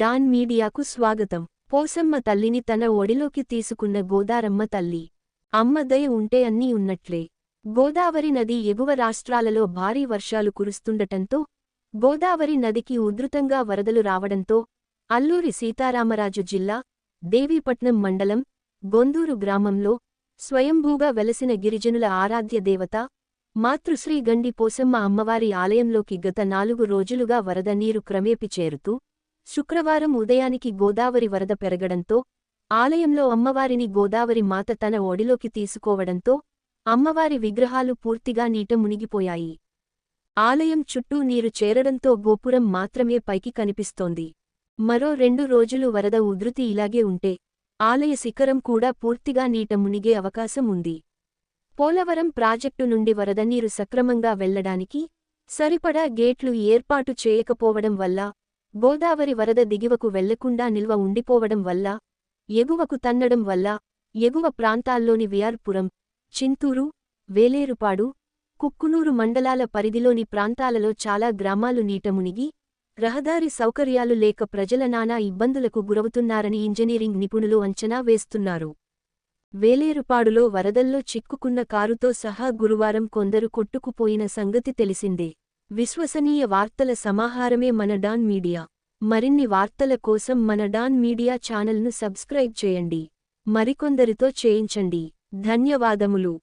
Don మీడియాకు స్వాగతం. పోసమ్మ తల్లిని తన ఒడిలోకి తీసుకున్న గోదారమ్మ తల్లి. అమ్మ దయ ఉంటే అన్నీ ఉన్నట్లే. గోదావరి నది ఎగువ రాష్ట్రాలలో భారీ వర్షాలు కురుస్తుండటంతో గోదావరి నదికి ఉధృతంగా వరదలు రావడంతో అల్లూరి సీతారామరాజు జిల్లా దేవీపట్నం మండలం గొందూరు గ్రామంలో స్వయంభూగా వెలసిన గిరిజనుల ఆరాధ్య దేవత మాతృశ్రీ గండి పోసమ్మ అమ్మవారి ఆలయంలోకి గత 4 రోజులుగా వరద నీరు క్రమేపి చేరుతూ శుక్రవారం ఉదయానికి గోదావరి వరద పెరగడంతో ఆలయంలో అమ్మవారిని గోదావరి మాత తన ఒడిలోకి తీసుకోవడంతో అమ్మవారి విగ్రహాలు పూర్తిగా నీట మునిగిపోయాయి. ఆలయం చుట్టూ నీరు చేరడంతో గోపురం మాత్రమే పైకి కనిపిస్తోంది. మరో 2 రోజులు వరద ఉధృతి ఇలాగే ఉంటే ఆలయ శిఖరం కూడా పూర్తిగా నీట మునిగే అవకాశం ఉంది. పోలవరం ప్రాజెక్టు నుండి వరద నీరు సక్రమంగా వెళ్లడానికి సరిపడా గేట్లు ఏర్పాటు చేయకపోవడం వల్ల, గోదావరి వరద దిగువకు వెళ్లకుండా నిల్వ ఉండిపోవడం వల్ల, ఎగువకు తన్నడం వల్ల ఎగువ ప్రాంతాల్లోని విఆర్పురం, చింతూరు, వేలేరుపాడు, కుక్కునూరు మండలాల పరిధిలోని ప్రాంతాలలో చాలా గ్రామాలు నీట మునిగి రహదారి సౌకర్యాలు లేక ప్రజల నానా ఇబ్బందులకు గురవుతున్నారని ఇంజనీరింగ్ నిపుణులు అంచనా వేస్తున్నారు. వేలేరుపాడులో వరదల్లో చిక్కుకున్న కారుతో సహా గురువారం కొందరు కొట్టుకుపోయిన సంగతి తెలిసిందే. విశ్వసనీయ వార్తల సమాహారమే మన డాన్ మీడియా. మరిన్ని వార్తల కోసం మన డాన్ మీడియా ఛానల్ను సబ్స్క్రైబ్ చేయండి. మరికొందరితో చేయించండి. ధన్యవాదములు.